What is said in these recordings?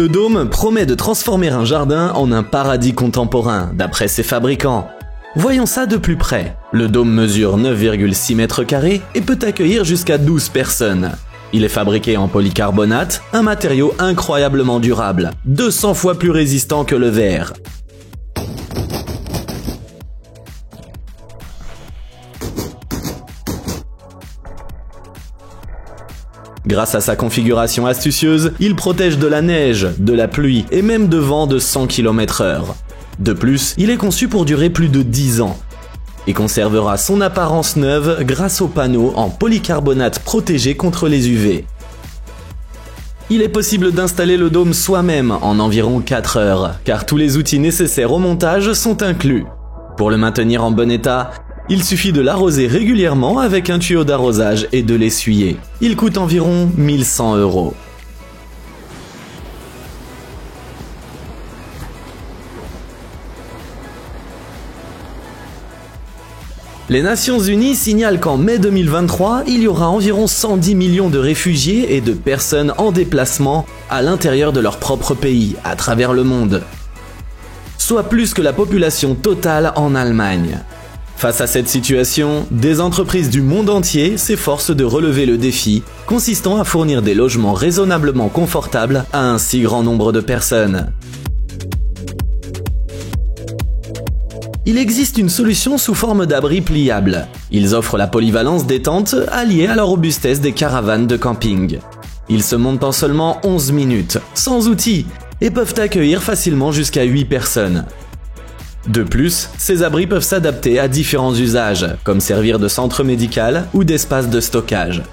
Ce dôme promet de transformer un jardin en un paradis contemporain, d'après ses fabricants. Voyons ça de plus près. Le dôme mesure 9,6 mètres carrés et peut accueillir jusqu'à 12 personnes. Il est fabriqué en polycarbonate, un matériau incroyablement durable, 200 fois plus résistant que le verre. Grâce à sa configuration astucieuse, il protège de la neige, de la pluie et même de vents de 100 km/h. De plus, il est conçu pour durer plus de 10 ans et conservera son apparence neuve grâce aux panneaux en polycarbonate protégé contre les UV. Il est possible d'installer le dôme soi-même en environ 4 heures, car tous les outils nécessaires au montage sont inclus. Pour le maintenir en bon état, il suffit de l'arroser régulièrement avec un tuyau d'arrosage et de l'essuyer. Il coûte environ 1100 €. Les Nations Unies signalent qu'en mai 2023, il y aura environ 110 millions de réfugiés et de personnes en déplacement à l'intérieur de leur propre pays, à travers le monde. Soit plus que la population totale en Allemagne. Face à cette situation, des entreprises du monde entier s'efforcent de relever le défi, consistant à fournir des logements raisonnablement confortables à un si grand nombre de personnes. Il existe une solution sous forme d'abris pliables. Ils offrent la polyvalence des tentes alliée à la robustesse des caravanes de camping. Ils se montent en seulement 11 minutes, sans outils, et peuvent accueillir facilement jusqu'à 8 personnes. De plus, ces abris peuvent s'adapter à différents usages, comme servir de centre médical ou d'espace de stockage.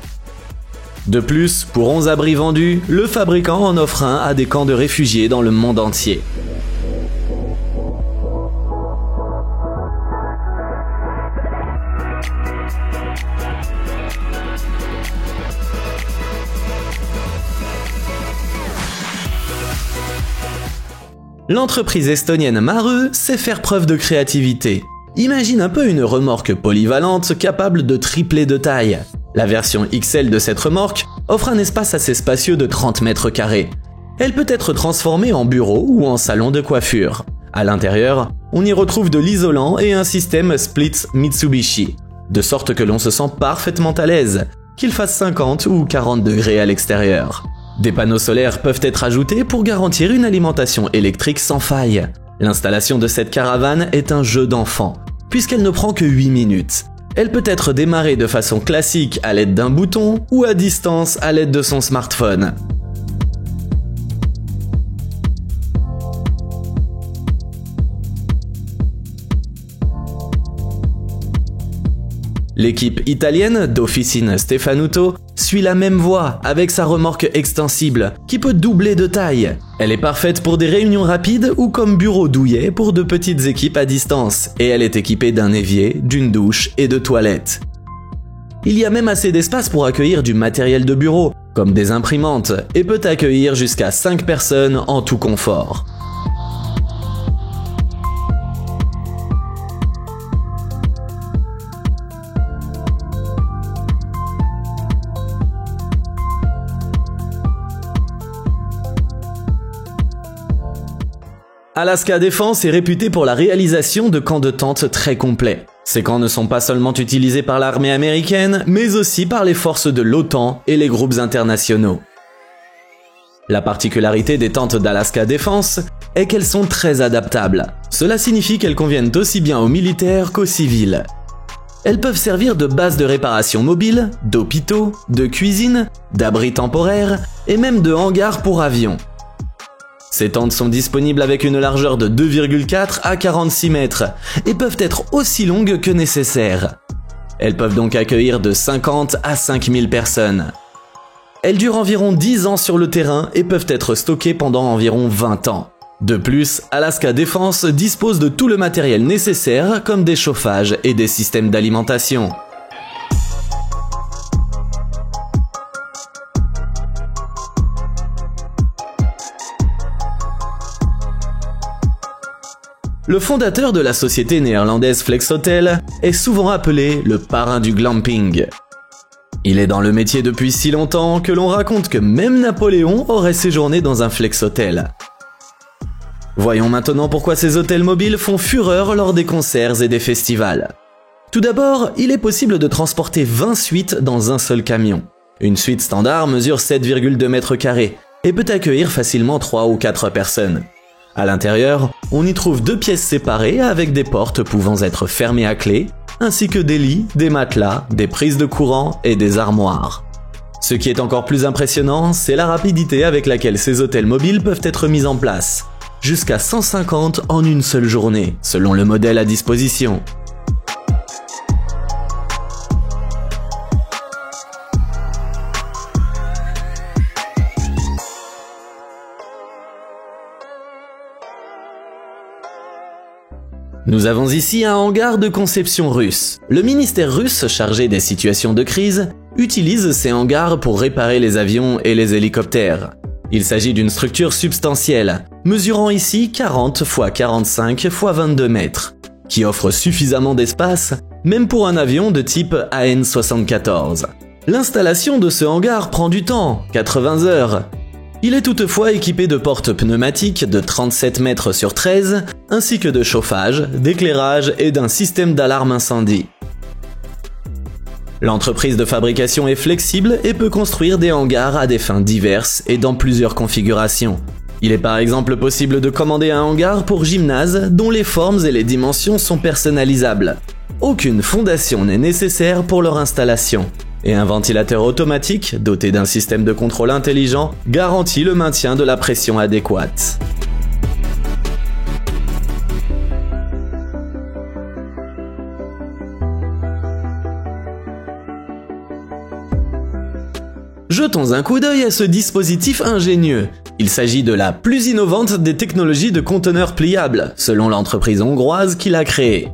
De plus, pour 11 abris vendus, le fabricant en offre un à des camps de réfugiés dans le monde entier. L'entreprise estonienne Mareux sait faire preuve de créativité. Imagine un peu une remorque polyvalente capable de tripler de taille. La version XL de cette remorque offre un espace assez spacieux de 30 mètres carrés. Elle peut être transformée en bureau ou en salon de coiffure. À l'intérieur, on y retrouve de l'isolant et un système Split Mitsubishi, de sorte que l'on se sent parfaitement à l'aise, qu'il fasse 50 ou 40 degrés à l'extérieur. Des panneaux solaires peuvent être ajoutés pour garantir une alimentation électrique sans faille. L'installation de cette caravane est un jeu d'enfant, puisqu'elle ne prend que 8 minutes. Elle peut être démarrée de façon classique à l'aide d'un bouton ou à distance à l'aide de son smartphone. L'équipe italienne d'Officine Stefanuto suit la même voie avec sa remorque extensible qui peut doubler de taille. Elle est parfaite pour des réunions rapides ou comme bureau douillet pour de petites équipes à distance et elle est équipée d'un évier, d'une douche et de toilettes. Il y a même assez d'espace pour accueillir du matériel de bureau comme des imprimantes et peut accueillir jusqu'à 5 personnes en tout confort. Alaska Defense est réputé pour la réalisation de camps de tente très complets. Ces camps ne sont pas seulement utilisés par l'armée américaine, mais aussi par les forces de l'OTAN et les groupes internationaux. La particularité des tentes d'Alaska Defense est qu'elles sont très adaptables. Cela signifie qu'elles conviennent aussi bien aux militaires qu'aux civils. Elles peuvent servir de base de réparation mobile, d'hôpitaux, de cuisine, d'abris temporaires et même de hangars pour avions. Ces tentes sont disponibles avec une largeur de 2,4 à 46 mètres et peuvent être aussi longues que nécessaire. Elles peuvent donc accueillir de 50 à 5000 personnes. Elles durent environ 10 ans sur le terrain et peuvent être stockées pendant environ 20 ans. De plus, Alaska Defense dispose de tout le matériel nécessaire comme des chauffages et des systèmes d'alimentation. Le fondateur de la société néerlandaise Flex Hotel est souvent appelé le parrain du glamping. Il est dans le métier depuis si longtemps que l'on raconte que même Napoléon aurait séjourné dans un Flex Hotel. Voyons maintenant pourquoi ces hôtels mobiles font fureur lors des concerts et des festivals. Tout d'abord, il est possible de transporter 20 suites dans un seul camion. Une suite standard mesure 7,2 mètres carrés et peut accueillir facilement 3 ou 4 personnes. À l'intérieur, on y trouve 2 pièces séparées avec des portes pouvant être fermées à clé, ainsi que des lits, des matelas, des prises de courant et des armoires. Ce qui est encore plus impressionnant, c'est la rapidité avec laquelle ces hôtels mobiles peuvent être mis en place. Jusqu'à 150 en une seule journée, selon le modèle à disposition. Nous avons ici un hangar de conception russe. Le ministère russe chargé des situations de crise utilise ces hangars pour réparer les avions et les hélicoptères. Il s'agit d'une structure substantielle, mesurant ici 40 x 45 x 22 mètres, qui offre suffisamment d'espace, même pour un avion de type AN-74. L'installation de ce hangar prend du temps, 80 heures. Il est toutefois équipé de portes pneumatiques de 37 mètres sur 13, ainsi que de chauffage, d'éclairage et d'un système d'alarme incendie. L'entreprise de fabrication est flexible et peut construire des hangars à des fins diverses et dans plusieurs configurations. Il est par exemple possible de commander un hangar pour gymnase dont les formes et les dimensions sont personnalisables. Aucune fondation n'est nécessaire pour leur installation. Et un ventilateur automatique, doté d'un système de contrôle intelligent, garantit le maintien de la pression adéquate. Jetons un coup d'œil à ce dispositif ingénieux. Il s'agit de la plus innovante des technologies de conteneurs pliables, selon l'entreprise hongroise qui l'a créé.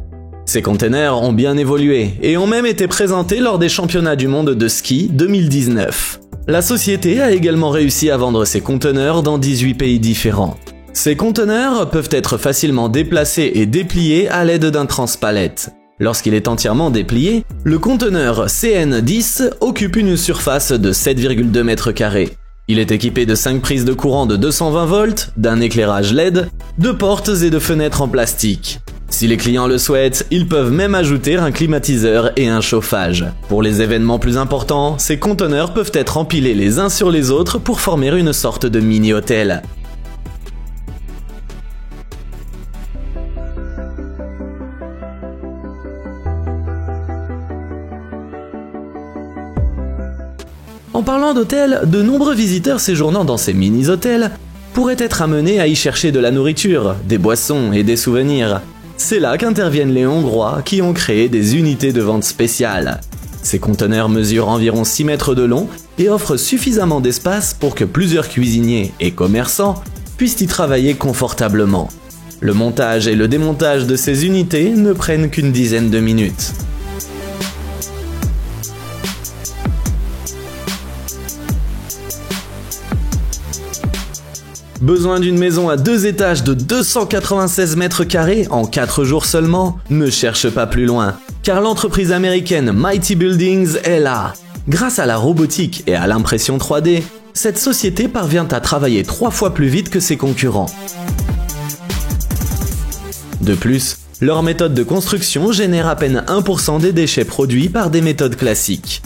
Ces containers ont bien évolué et ont même été présentés lors des championnats du monde de ski 2019. La société a également réussi à vendre ses conteneurs dans 18 pays différents. Ces conteneurs peuvent être facilement déplacés et dépliés à l'aide d'un transpalette. Lorsqu'il est entièrement déplié, le conteneur CN10 occupe une surface de 7,2 mètres carrés. Il est équipé de 5 prises de courant de 220 volts, d'un éclairage LED, de portes et de fenêtres en plastique. Si les clients le souhaitent, ils peuvent même ajouter un climatiseur et un chauffage. Pour les événements plus importants, ces conteneurs peuvent être empilés les uns sur les autres pour former une sorte de mini-hôtel. En parlant d'hôtels, de nombreux visiteurs séjournant dans ces mini-hôtels pourraient être amenés à y chercher de la nourriture, des boissons et des souvenirs. C'est là qu'interviennent les Hongrois qui ont créé des unités de vente spéciales. Ces conteneurs mesurent environ 6 mètres de long et offrent suffisamment d'espace pour que plusieurs cuisiniers et commerçants puissent y travailler confortablement. Le montage et le démontage de ces unités ne prennent qu'une dizaine de minutes. Besoin d'une maison à 2 étages de 296 mètres carrés en 4 jours seulement? Ne cherche pas plus loin, car l'entreprise américaine Mighty Buildings est là. Grâce à la robotique et à l'impression 3D, cette société parvient à travailler 3 fois plus vite que ses concurrents. De plus, leur méthode de construction génère à peine 1% des déchets produits par des méthodes classiques.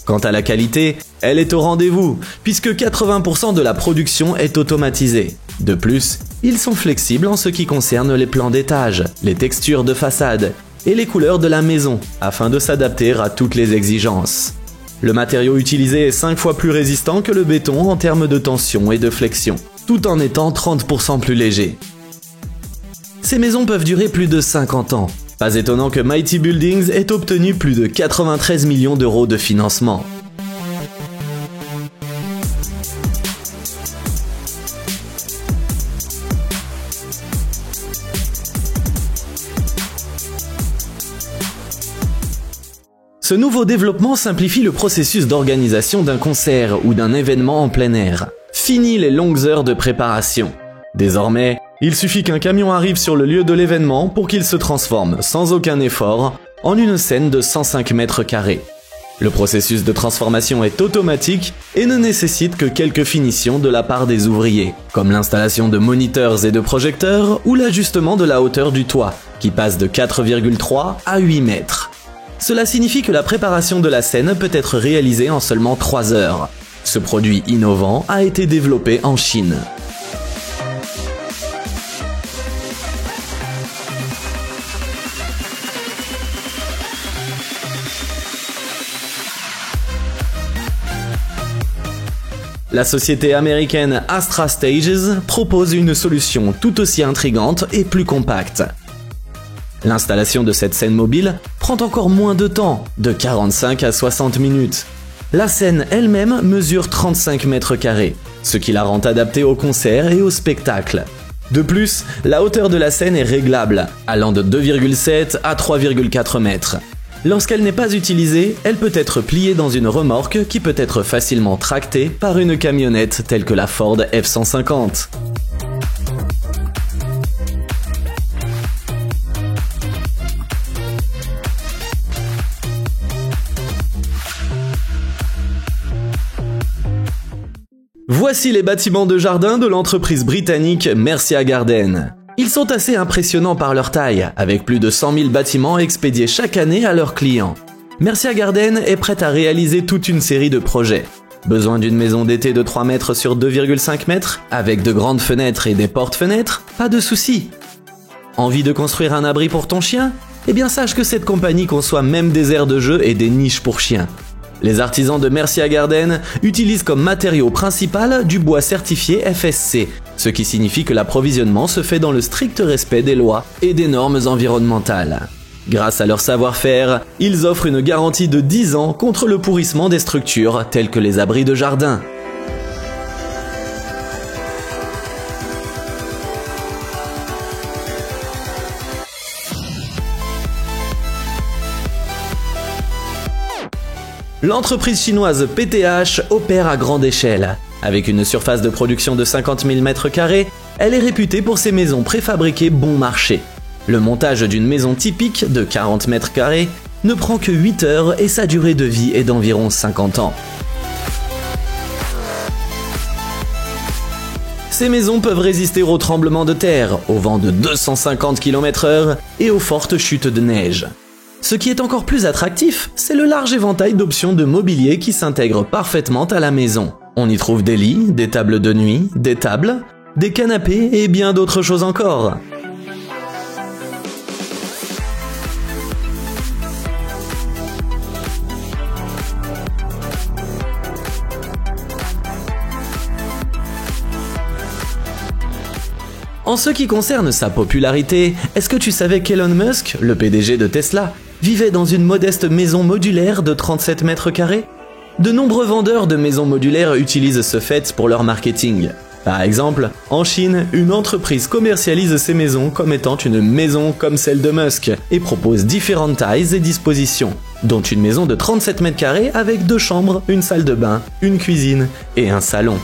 Quant à la qualité, elle est au rendez-vous, puisque 80% de la production est automatisée. De plus, ils sont flexibles en ce qui concerne les plans d'étage, les textures de façade et les couleurs de la maison, afin de s'adapter à toutes les exigences. Le matériau utilisé est 5 fois plus résistant que le béton en termes de tension et de flexion, tout en étant 30% plus léger. Ces maisons peuvent durer plus de 50 ans. Pas étonnant que Mighty Buildings ait obtenu plus de 93 millions d'euros de financement. Ce nouveau développement simplifie le processus d'organisation d'un concert ou d'un événement en plein air. Fini les longues heures de préparation. Désormais, il suffit qu'un camion arrive sur le lieu de l'événement pour qu'il se transforme, sans aucun effort, en une scène de 105 mètres carrés. Le processus de transformation est automatique et ne nécessite que quelques finitions de la part des ouvriers, comme l'installation de moniteurs et de projecteurs ou l'ajustement de la hauteur du toit, qui passe de 4,3 à 8 mètres. Cela signifie que la préparation de la scène peut être réalisée en seulement 3 heures. Ce produit innovant a été développé en Chine. La société américaine Astra Stages propose une solution tout aussi intrigante et plus compacte. L'installation de cette scène mobile prend encore moins de temps, de 45 à 60 minutes. La scène elle-même mesure 35 mètres carrés, ce qui la rend adaptée aux concerts et aux spectacles. De plus, la hauteur de la scène est réglable, allant de 2,7 à 3,4 mètres. Lorsqu'elle n'est pas utilisée, elle peut être pliée dans une remorque qui peut être facilement tractée par une camionnette telle que la Ford F-150. Voici les bâtiments de jardin de l'entreprise britannique Mercia Garden. Ils sont assez impressionnants par leur taille, avec plus de 100 000 bâtiments expédiés chaque année à leurs clients. Mercia Garden est prête à réaliser toute une série de projets. Besoin d'une maison d'été de 3 mètres sur 2,5 mètres, avec de grandes fenêtres et des portes-fenêtres? Pas de souci. Envie de construire un abri pour ton chien? Eh bien sache que cette compagnie conçoit même des aires de jeu et des niches pour chiens. Les artisans de Mercia Garden utilisent comme matériau principal du bois certifié FSC, ce qui signifie que l'approvisionnement se fait dans le strict respect des lois et des normes environnementales. Grâce à leur savoir-faire, ils offrent une garantie de 10 ans contre le pourrissement des structures telles que les abris de jardin. L'entreprise chinoise PTH opère à grande échelle. Avec une surface de production de 50 000 m², elle est réputée pour ses maisons préfabriquées bon marché. Le montage d'une maison typique de 40 m² ne prend que 8 heures et sa durée de vie est d'environ 50 ans. Ces maisons peuvent résister aux tremblements de terre, aux vents de 250 km/h et aux fortes chutes de neige. Ce qui est encore plus attractif, c'est le large éventail d'options de mobilier qui s'intègrent parfaitement à la maison. On y trouve des lits, des tables de nuit, des tables, des canapés et bien d'autres choses encore. En ce qui concerne sa popularité, est-ce que tu savais qu'Elon Musk, le PDG de Tesla, vivait dans une modeste maison modulaire de 37 m²? De nombreux vendeurs de maisons modulaires utilisent ce fait pour leur marketing. Par exemple, en Chine, une entreprise commercialise ces maisons comme étant une maison comme celle de Musk et propose différentes tailles et dispositions, dont une maison de 37 m² avec 2 chambres, une salle de bain, une cuisine et un salon.